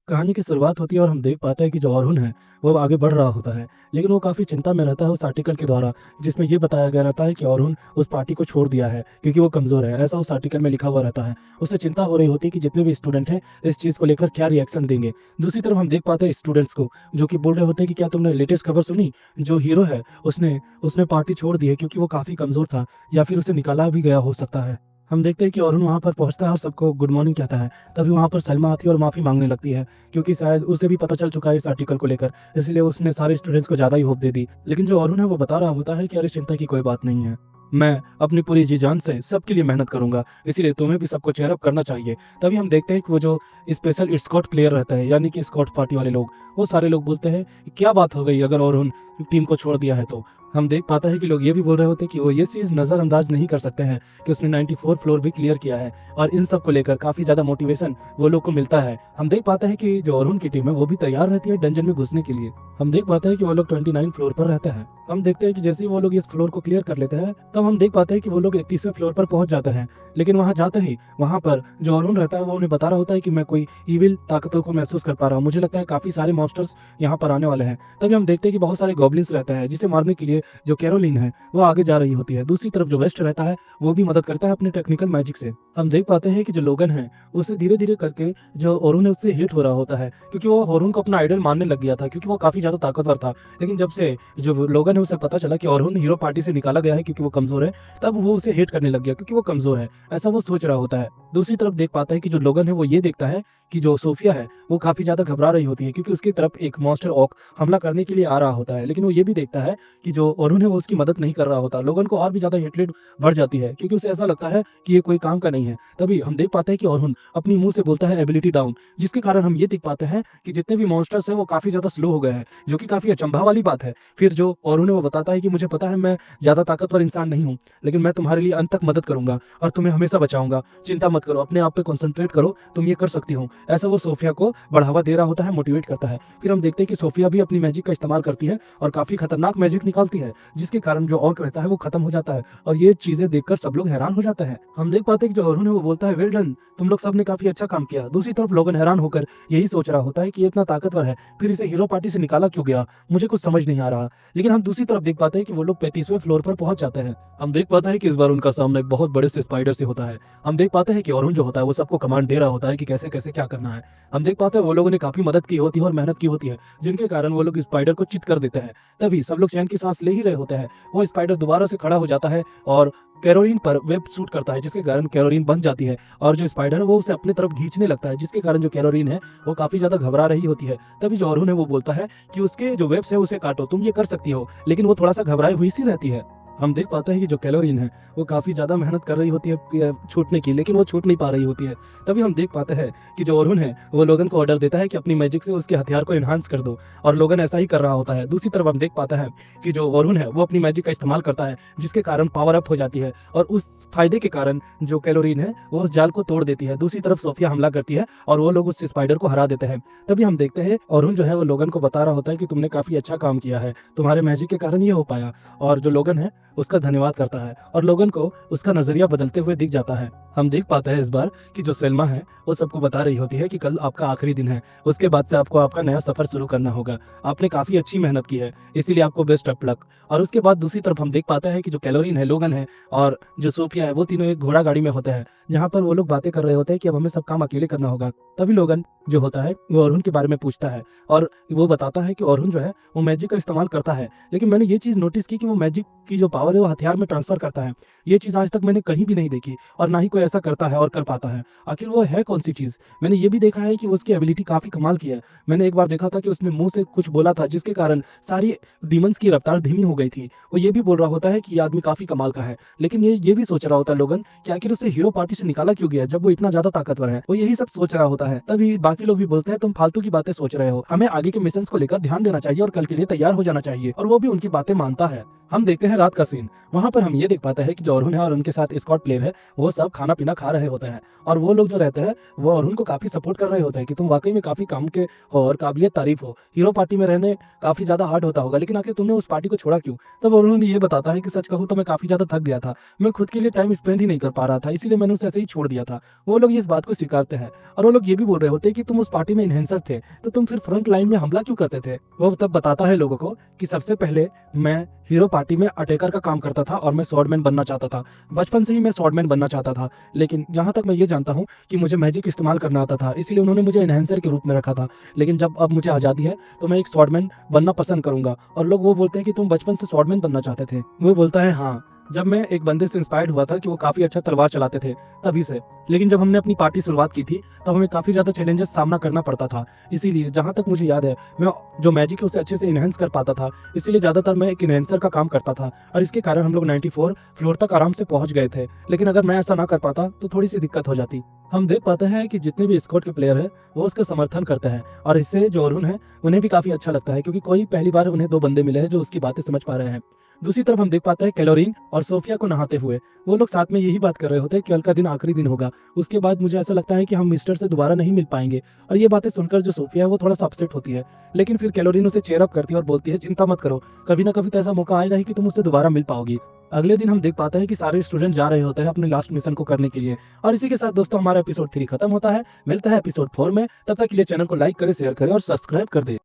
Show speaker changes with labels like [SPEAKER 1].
[SPEAKER 1] कहानी की शुरुआत होती है और हम देख पाते हैं कि जो अरुण है, वो आगे बढ़ रहा होता है। लेकिन वो काफ़ी चिंता में रहता है उस आर्टिकल के द्वारा, जिसमें ये बताया गया रहता है कि अरुण उस पार्टी को छोड़ दिया है क्योंकि वो कमज़ोर है, ऐसा उस आर्टिकल में लिखा हुआ रहता है। उसे चिंता हो रही होती है कि जितने भी स्टूडेंट हैं, इस चीज़ को लेकर क्या रिएक्शन देंगे। दूसरी तरफ हम देख पाते हैं स्टूडेंट्स को, जो कि बोल रहे होते हैं कि क्या तुमने लेटेस्ट खबर सुनी? जो हीरो है, उसने उसने पार्टी छोड़ दी है क्योंकि वो काफ़ी कमज़ोर था या फिर उसे निकाला भी गया हो सकता है। हम देखते हैं कि अरुण वहाँ पर पहुँचता है और सबको गुड मॉर्निंग कहता है। तभी वहाँ पर सलमा आती है और माफ़ी माँगने लगती है, क्योंकि शायद उसे भी पता चल चुका है इस आर्टिकल को लेकर, इसलिए उसने सारे स्टूडेंट्स को ज़्यादा ही होप दे दी। लेकिन जो अरुण है वो बता रहा होता है कि अरे चिंता की कोई बात नहीं है। मैं अपनी पूरी जी जान से सबके लिए मेहनत करूँगा, इसीलिए तुम्हें भी सबको चीयर अप करना चाहिए। तभी हम देखते हैं कि वो जो स्पेशल स्क्वाड प्लेयर रहता है, यानी कि स्क्वाड पार्टी वाले लोग, वो सारे लोग बोलते हैं, क्या बात हो गई अगर अरुण टीम को छोड़ दिया है तो? हम देख पाते हैं कि लोग ये भी बोल रहे होते हैं कि वो ये चीज़ नज़रअंदाज नहीं कर सकते हैं कि उसने 94 फ्लोर भी क्लियर किया है, और इन सब को लेकर काफ़ी ज़्यादा मोटिवेशन वो लोग को मिलता है। हम देख पाते हैं कि जो अरुण की टीम है वो भी तैयार रहती है डंजन में घुसने के लिए। हम देख पाते हैं कि वो लोग 29 फ्लोर पर रहते हैं। हम देखते हैं कि जैसे ही वो लोग इस फ्लोर को क्लियर कर लेते हैं, तब हम देख पाते हैं कि वो लोग 31वें फ्लोर पर पहुंच जाते हैं। लेकिन वहां जाते ही वहां पर जो अरुण रहता है वो उन्हें बता रहा होता है कि मैं कोई इविल ताकतों को महसूस कर पा रहा हूँ, मुझे लगता है काफ़ी सारे मॉन्स्टर्स यहाँ पर आने वाले हैं। तभी हम देखते हैं कि बहुत सारे गॉब्लिन्स रहते हैं, जिसे मारने के लिए जो कैरोलिन है वो आगे जा रही होती है। दूसरी तरफ जो वेस्ट रहता है वो भी मदद करता है अपने टेक्निकल मैजिक से। हम देख पाते हैं कि जो लोगन है उसे धीरे धीरे करके जो अरुण है उससे हिट हो रहा होता है, क्योंकि वो अरुण को अपना आइडल मानने लग गया था, क्योंकि वो काफी ज्यादा ताकतवर था। लेकिन जब से जो लोगन है उसे पता चला कि अरुण हीरो पार्टी से निकाला गया है क्योंकि वो कमजोर है, तब वो उसे हेट करने लग गया क्योंकि वो कमजोर है, ऐसा वो सोच रहा होता है। दूसरी तरफ देख पाता है कि जो लोगन है वो ये देखता है कि जो सोफिया है वो काफी ज्यादा घबरा रही होती है, क्योंकि उसकी तरफ एक मॉन्स्टर ऑक हमला करने के लिए आ रहा होता है। लेकिन वो ये भी देखता है कि जो अरुण है वो उसकी मदद नहीं कर रहा होता। लोगन को और भी ज्यादा हेटलेट बढ़ जाती है, क्योंकि उसे ऐसा लगता है कि ये कोई काम का नहीं है। तभी हम देख पाते हैं कि अरुण अपनी मुंह से बोलता है एबिलिटी डाउन, जिसके कारण हम ये देख पाते हैं कि जितने भी मॉन्स्टर्स हैं वो काफी ज्यादा स्लो हो गए हैं, जो कि काफी अचंभा वाली बात है। फिर जो अरुण है वो बताता है कि मुझे पता है मैं ज्यादा ताकतवर इंसान नहीं हूँ, लेकिन मैं तुम्हारे लिए अंत तक मदद करूंगा और तुम्हें हमेशा बचाऊंगा। चिंता मत करो, अपने आप पे कॉन्सेंट्रेट करो, तुम ये कर सकती हो। ऐसा वो सोफिया को बढ़ावा दे रहा होता है, मोटिवेट करता है। फिर हम देखते हैं कि सोफिया भी अपनी मैजिक का इस्तेमाल करती है और काफी खतरनाक मैजिक निकालती है, जिसके कारण जो ऑर्क रहता है वो खत्म हो जाता है, और ये चीजें देखकर सब लोग हैरान हो जाते हैं। हम देख पाते हैं कि जो अरुण है वो बोलता है वेल डन, तुम लोग सब ने काफी अच्छा काम किया। दूसरी तरफ लोगन हैरान होकर यही सोच रहा होता है कि ये इतना ताकतवर है, फिर इसे हीरो पार्टी से निकाला क्यों गया, मुझे कुछ समझ नहीं आ रहा। लेकिन हम दूसरी तरफ देख पाते हैं कि वो लोग 35वें फ्लोर पर पहुंच जाते हैं। हम देख पाते हैं कि इस बार उनका सामना एक बहुत बड़े से स्पाइडर से होता है। हम देख पाते हैं कि अरुण जो होता है वो सबको कमांड दे रहा होता है कि कैसे कैसे क्या करना है। हम देख पाते हैं वो लोगों ने काफी मदद की होती है और मेहनत की होती है, जिनके कारण वो लोग स्पाइडर को चित कर देते हैं। तभी सब लोग चैन की सांस ले ही रहे होते हैं, वो स्पाइडर दोबारा से खड़ा हो जाता है और कैरोलिन पर वेब शूट करता है, जिसके कारण कैरोलिन बन जाती है, और जो स्पाइडर है वो उसे अपनी तरफ खींचने लगता है, जिसके कारण जो कैरोलिन है वो काफी ज्यादा घबरा रही होती है। तभी जो अरुण है वो बोलता है कि उसके जो वेब्स है उसे काटो, तुम ये कर सकती हो। लेकिन वो थोड़ा सा घबराई हुई सी रहती है। हम देख पाते हैं कि जो कैलोरीन है वो काफ़ी ज़्यादा मेहनत कर रही होती है छूटने की, लेकिन वो छूट नहीं पा रही होती है। तभी हम देख पाते हैं कि जो अरुण है वो लोगन को ऑर्डर देता है कि अपनी मैजिक से उसके हथियार को एनहांस कर दो, और लोगन ऐसा ही कर रहा होता है। दूसरी तरफ हम देख पाते हैं कि जो अरुण है वो अपनी मैजिक का इस्तेमाल करता है, जिसके कारण पावर अप हो जाती है, और उस फायदे के कारण जो कैलोरीन है वो उस जाल को तोड़ देती है। दूसरी तरफ सोफिया हमला करती है और वो लोग उस स्पाइडर को हरा देते हैं। तभी हम देखते हैं अरुण जो है वो लोगन को बता रहा होता है कि तुमने काफ़ी अच्छा काम किया है, तुम्हारे मैजिक के कारण ये हो पाया, और जो लोगन है उसका धन्यवाद करता है, और लोगन को उसका नजरिया बदलते हुए दिख जाता है। हम देख पाते हैं इस बार कि जो सलमा है वो सबको बता रही होती है कि कल आपका आखिरी दिन है, उसके बाद से आपको आपका नया सफर शुरू करना होगा, आपने काफी अच्छी मेहनत की है, इसीलिए आपको बेस्ट ऑफ लक। और उसके बाद दूसरी तरफ हम देख पाते हैं कि जो कैलोरीन है, लोगन है और जो सोफिया है वो तीनों एक घोड़ा गाड़ी में होते हैं, जहाँ पर वो लोग बातें कर रहे होते हैं कि अब हमें सब काम अकेले करना होगा। तभी लोगन जो होता है वो अरुण के बारे में पूछता है, और वो बताता है कि अरुण जो है वो मैजिक का इस्तेमाल करता है, लेकिन मैंने ये चीज नोटिस की कि वो मैजिक की जो पावर है वो हथियार में ट्रांसफर करता है। ये चीज आज तक मैंने कहीं भी नहीं देखी, और ना ही कोई ऐसा करता है और कर पाता है। आखिर वो है कौन सी चीज? मैंने ये भी देखा है कि उसकी एबिलिटी काफी कमाल की है। मैंने एक बार देखा था कि उसने मुंह से कुछ बोला था, जिसके कारण सारी डीमंस की रफ्तार धीमी हो गई थी। वो ये भी बोल रहा होता है कि ये आदमी काफी कमाल का है, लेकिन ये भी सोच रहा होता है लोगन कि आखिर उसे हीरो पार्टी से निकाला क्यों गया जब वो इतना ज्यादा ताकतवर है। वो यही सब सोच रहा होता है। तभी बाकी लोग भी बोलते हैं तुम फालतू की बातें सोच रहे हो, हमें आगे के मिशन को लेकर ध्यान देना चाहिए और कल के लिए तैयार हो जाना चाहिए, और वो भी उनकी बातें मानता है। हम देखते हैं रात का सीन। वहां पर हम ये देख पाते हैं कि जो अरुण है और उनके साथ स्क्वाड प्लेयर है वो सब खाना खाना पीना खा रहे होते हैं और वो लोग जो रहते हैं वो अरुण को काफ़ी सपोर्ट कर रहे होते हैं कि तुम वाकई में काफ़ी काम के हो और काबिलियत तारीफ हो। हीरो पार्टी में रहने काफ़ी ज़्यादा हार्ड होता होगा, लेकिन आखिर तुमने उस पार्टी को छोड़ा क्यों? तब अरुण ये बताता है कि सच कहूँ तो मैं काफ़ी ज़्यादा थक गया था। मैं खुद के लिए टाइम स्पेंड ही नहीं कर पा रहा था, इसीलिए मैंने उसे ऐसे ही छोड़ दिया था। वो लोग इस बात को स्वीकारते हैं और वो लोग ये भी बोल रहे होते हैं कि तुम उस पार्टी में इन्हेंसर थे, तो तुम फिर फ्रंट लाइन में हमला क्यों करते थे? वो तब बताता है लोगों को कि सबसे पहले मैं हीरो पार्टी में अटैकर का काम करता था और मैं स्वॉर्डमैन बनना चाहता था। बचपन से ही मैं स्वॉर्डमैन बनना चाहता था, लेकिन जहाँ तक मैं ये जानता हूँ कि मुझे मैजिक इस्तेमाल करना आता था, इसीलिए उन्होंने मुझे एनहेंसर के रूप में रखा था। लेकिन जब अब मुझे आज़ादी है तो मैं एक स्वॉर्डमैन बनना पसंद करूंगा। और लोग वो बोलते हैं कि तुम बचपन से स्वॉर्डमैन बनना चाहते थे। वो बोलता है हाँ, जब मैं एक बंदे से इंस्पायर्ड हुआ था कि वो काफ़ी अच्छा तलवार चलाते थे, तभी से। लेकिन जब हमने अपनी पार्टी शुरुआत की थी तब हमें काफ़ी ज़्यादा चैलेंजेस सामना करना पड़ता था, इसीलिए जहाँ तक मुझे याद है मैं जो मैजिक है उसे अच्छे से इन्हेंस कर पाता था, इसीलिए ज़्यादातर मैं एक इन्हेंसर का काम करता था और इसके कारण हम लोग 94 फ्लोर तक आराम से पहुंच गए थे। लेकिन अगर मैं ऐसा ना कर पाता तो थोड़ी सी दिक्कत हो जाती। हम देख पाते हैं कि जितने भी स्क्वाड के प्लेयर हैं वो उसका समर्थन करते हैं और इससे जो अरुण है उन्हें भी काफ़ी अच्छा लगता है, क्योंकि कोई पहली बार उन्हें 2 बंदे मिले हैं जो उसकी बातें समझ पा रहे हैं। दूसरी तरफ हम देख पाते हैं कैलोरीन और सोफिया को नहाते हुए। वो लोग साथ में यही बात कर रहे होते हैं कि कल का दिन आखिरी दिन होगा, उसके बाद मुझे ऐसा लगता है कि हम मिस्टर से दोबारा नहीं मिल पाएंगे। और ये बातें सुनकर जो सोफिया है वो थोड़ा सा अपसेट होती है, लेकिन फिर कैलोरीन उसे चेयर अप करती है और बोलती है चिंता मत करो, कभी ना कभी तो ऐसा मौका आएगा ही कि तुम उससे दोबारा मिल पाओगी। अगले दिन हम देख पाते हैं कि सारे स्टूडेंट जा रहे होते हैं अपने लास्ट मिशन को करने के लिए। और इसी के साथ दोस्तों हमारा एपिसोड 3 खत्म होता है। मिलता है एपिसोड 4 में, तब तक के लिए चैनल को लाइक करें, शेयर करें और सब्सक्राइब कर दें।